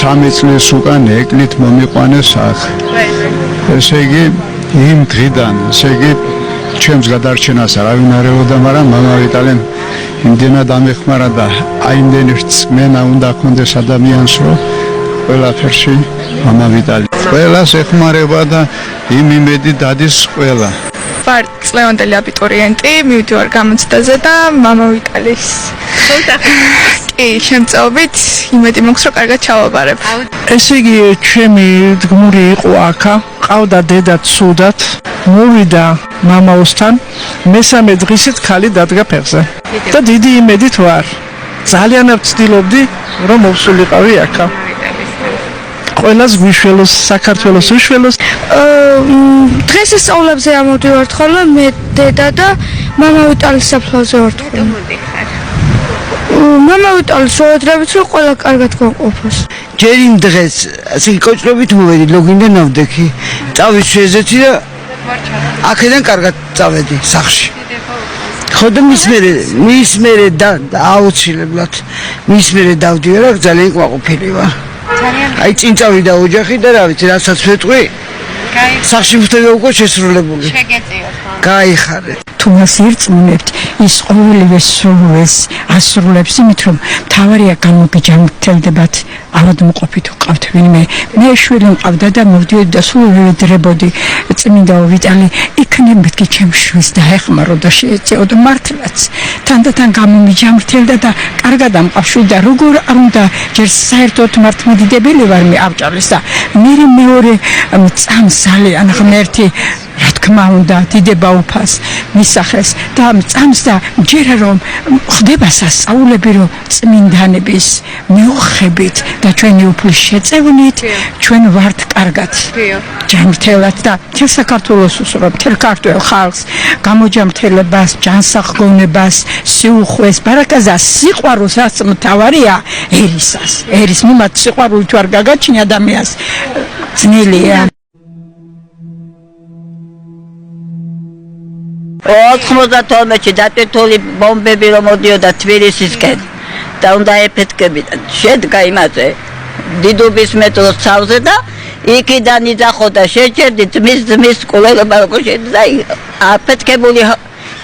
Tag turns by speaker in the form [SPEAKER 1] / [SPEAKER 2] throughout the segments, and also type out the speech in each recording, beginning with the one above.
[SPEAKER 1] 3 წლის უკან ეკლით მომიყვანეს აქ. ესე იგი იმ დღიდან, ესე იგი ჩემს გადარჩენას არავინ არ ელოდა, მაგრამ მამა ვიტალემ იმდენად ამეხმარა და აიმდენი რწმენა უნდა ქონდეს ადამიანს, რომ ყველაფერში მამა ვიტალი ყველას ეხმარება და იმ იმედი დადის ყველა.
[SPEAKER 2] ვარ წლევანდელი აბიტურიენტი, მივდივარ გამოცდაზე და მამა ვიტალის კი შემწეობით იმედი მაქვს, რომ კარგად ჩავაბარებ.
[SPEAKER 3] ესე იგი ჩემი დგმური იყო აქა, ყავდა დედა ცუდად, მოვიდა მამაოსთან, მესამე დღისით ქალი დადგა ფეხზე და დიდი იმედით ვარ. ძალიან ვცდილობდი, რომ მოვსულიყავი აქა. ყველას გვიშველოს, საქართველოს უშველოს.
[SPEAKER 4] დღეს სწავლებზე ამოდივართ ხოლმე მე დედა და მამა ვიტალის საფლავზე ვართ ხოლმე. მამა ვიტალის შევედრებით რომ ყველა კარგად გაყოფოს.
[SPEAKER 5] ჯერ იმ დღეს ასე კოჭრობით მოვედი ლოგინდა ნავდექი. წავით შეეძეთი და აქედან კარგად წავედი სახში. ხო და მის მერე და აუცილებლად მის მერე დავდივარ, ძალიან ყვაყოფილი ვარ. აი წინ წავიდა ოჯახი და რა ვიცი, რასაც ვეტყვი. სახში ვხდება უკვე შესრულებული.
[SPEAKER 6] შეგეწიოთ.
[SPEAKER 5] გაიხარეთ.
[SPEAKER 7] თუ მას ირწმუნებთ, ის ყოველივე სურვილს ასრულებს, იმით რომ მთავარია გამოგიჯამრთელდებათ, ავადმყოფით ვყავთ ვინმე. მე შვილი მყავდა და მოვდიოდი და სულ ვედრებოდი წმინდაო ვიტალი იქნებოდki ჩემ შვილს დაეხმარო და შეეწეოდო მართლაც. თანდათან გამომიჯამრთელდა და კარგად ამყავშვილი და როგორ არ უნდა ჯერ საერთოდ მართლმადიდებელი ვარ მე ავჭალის და მეორე წამს ძალიან ღმერთი რა თქმა უნდა დიდება უფას მისახეს და წამს და ჯერა რომ ხდება სასწაულები რომ წმინდანების მიუხებით და ჩვენი უფლის შეწევნით ჩვენ ვართ კარგად ჯანმრთელად და მთელ საქართველოს უსურვებ მთელ ქართულ ხალხს გამოჯანმრთელებას ჯანსაღგონებას სიუხვეს ბარაკაზა სიყვარულს რაც მთავარია ერის მიმართ სიყვარული თუ არ გაგაჩნია ადამიანს ძნელია
[SPEAKER 6] 92-ში დატვირთული ბომბები რომ მოდიოდა თბილისისკენ და უნდა ეფეთქებინა. შედგა იმაზე დიდუბის მეტროს ცავზე და იქიდან იძახოდა შეჭერდი ძმის კულელობა როგორ შედგა აფეთქებული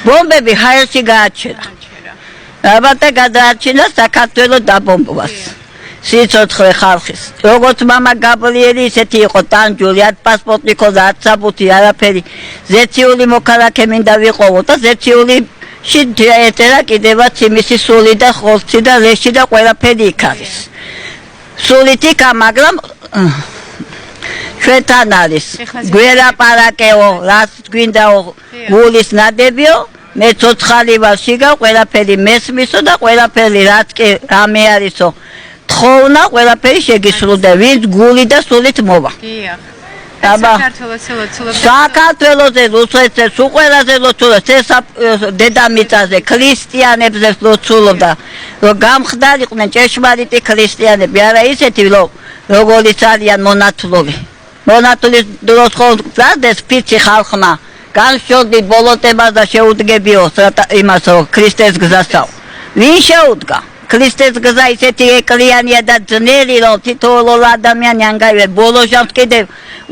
[SPEAKER 6] ბომბები ჰაერში გააჩერა. ალბათ გადაარჩინა საქართველოს დაბომბვას. სიცოცხლე ხალხის. როგორც მამა გაბრიელი ისეთი იყო ტანჯული, ათ პასპორტი ქონდა, ათ საბუთი, არაფერი. ზეციური მოქალაქე მინდა ვიყოვო და ზეციურში ეწერა კიდევაც იმისი სული და ხორცი და ლეში და ყველაფერი იქ არის. სულით იქა, მაგრამ ჩვენთან არის. გვერაპარაკეო, რაც გვინდაო, გულის ნადებიო, მე ცოცხალი ვარ შიგა, ყველაფერი მესმისო და ყველაფერი რაც კი რამე არისო. ხოვნა ყველაფერი შეგისრულდა, ვინც გული და სულით მოვა. საქართველოზე ლოცულობდა, სულ ყველაზე ლოცულობდა, დედამიწაზე ქრისტიანებზე ლოცულობდა, რომ გამხდარიყვნენ ჭეშმარიტი ქრისტიანები, არა ისეთი, როგორიც არიან მონათლული. მონათლის დროს ხო გზარდეს ფიცი ხალხმა, განშორდი ბოლოტებას და შეუდგებიო იმას, რომ ქრისტეს გზასაო. ვინ შეუდგა? ქრისტეს გზა ისეთი ეკლიანია და ძნელი რომ თითოეულ ადამიანი არ გაივე ბოლოშავს კიდევ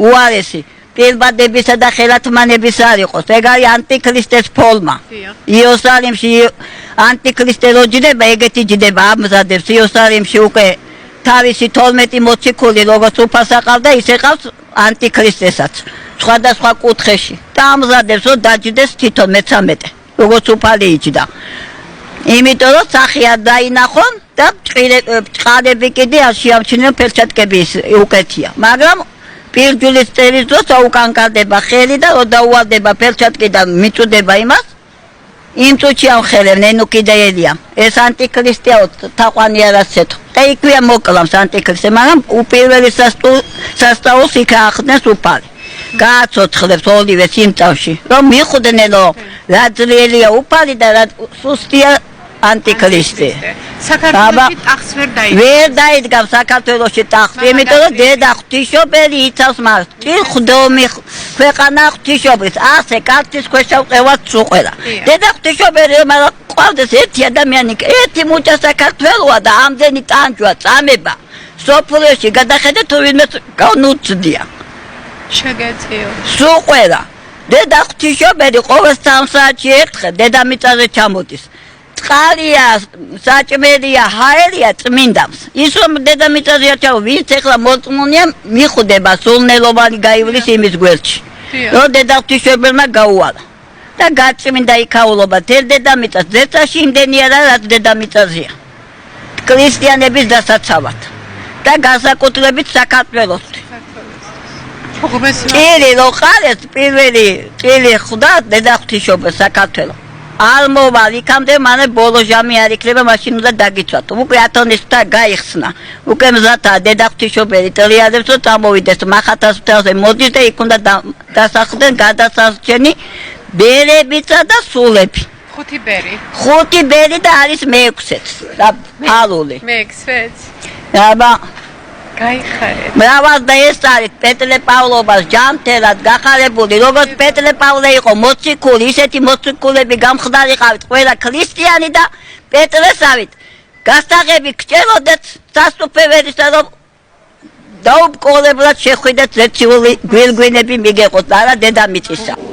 [SPEAKER 6] უარესი პირბადებისა და ხელათმანების არ იყოს ეგ არის ანტიქრისტეს ფორმა იერუსალიმში ანტიქრისტე რო ჯდება ეგეთი ჯდება ამზადებს იერუსალიმში უკვე თავისი 12 მოციქული როგორც უფალს აყავდა ისე ყავს ანტიქრისტესაც სხვადასხვა კუთხეში და ამზადებს რომ დაჯდეს თვითონ მე-13 როგორც უფალი იჯდა იმიტომ რომ სახე არ დაინახონ და წყალები კიდე არ შეამჩნიონ ფერჩატკების უკეთია მაგრამ პირჯულის წერის დროს აუკანკარდება ხელი და რო დაუვალდება ფერჩატკი და მიწუდება იმას იმ წუთში ამხელენ ნუ კიდე ელია ეს ანტიქრისტეო თაყვანი არასცეთო და იქვეა მოკლავს ანტიქრისტე მაგრამ უპირველი სასწაულს იქ ახდენს უფალი გააცოცხლებს ოლივე სიმწავში რომ მიხვდნენ რომ რა ძლიელია უფალი და რა სუსტია ანტიქრისტე
[SPEAKER 2] საქართველოში ტახს
[SPEAKER 6] ვერ დაიდგა საქართველოში ტახს იმიტომ რომ დედა ღვთისმშობელი იცავს მას ღვთისმშობელი ქვეყანა ღვთისმშობლის ასე კაცის ქვეშ ავყევათ სუყელა დედა ღვთისმშობელი მაგრამ ყავდეს ერთი ადამიანი ერთი მუჭა საქართველოა და ამდენი ტანჯვა წამება სოფლებში გადახედე თუ ვინმე განუცდია.
[SPEAKER 2] შეგეწიო.
[SPEAKER 6] სულ ყველა. დედა ღვთისმშობელი ყოველ 3 საათში ერთხელ დედამიწაზე ჩამოდის. წყალია, საჭმელია, ჰაერია წმინდავს. ის რომ დედამიწაზე არ ჩავა, ვინც ეხლა მოწმუნია, მიხვდება სულნელოვანი გაივლის იმის გვერდში. რომ დედა ღვთისმშობელმა გაუვალა. და გაწმინდა იქაულობა თელ დედამიწას ზეცაში იმდენი არა რაც დედამიწაზეა. ქრისტიანების დასაცავად და განსაკუთრებით საქართველოსთვის. წილი რო ხარეს პირველი წილი ხვდა დედა ღვთისმშობელს საქართველოს. არ მოვალ იქამდე მანე ბოლო ჟამი არ იქნება მაშინ უნდა დაგიცვათ. უკვე ათონისთა გაიხსნა. უკვე მზადაა დედა ღვთისმშობელი ტრიადებს რომ წამოვიდეს მახათას მთაზე მოდის და იქ უნდა დასახლდნენ გადასარჩენი ბერებიცა და სულები.
[SPEAKER 2] 5 ბერი.
[SPEAKER 6] 5 ბერი და არის მე-6-იც. და ფალული.
[SPEAKER 2] მე-6-იც.
[SPEAKER 6] აბა
[SPEAKER 2] გაიხარეთ.
[SPEAKER 6] მრავალ და ეს არის პეტრე პავლობას ჯამთელად გახარებული, როგორც პეტრე პავლე იყო მოციქული, ისეთი მოციქულები გამხდარიყავით ყველა ქრისტიანი და პეტრესავით. გასაღები გჭიროდეთ სასופევერისა რომ დაუბრკოლებლად შეხვიდეთ ზეციური გვირგვინები მიგეყოთ, არა დედამიწისა.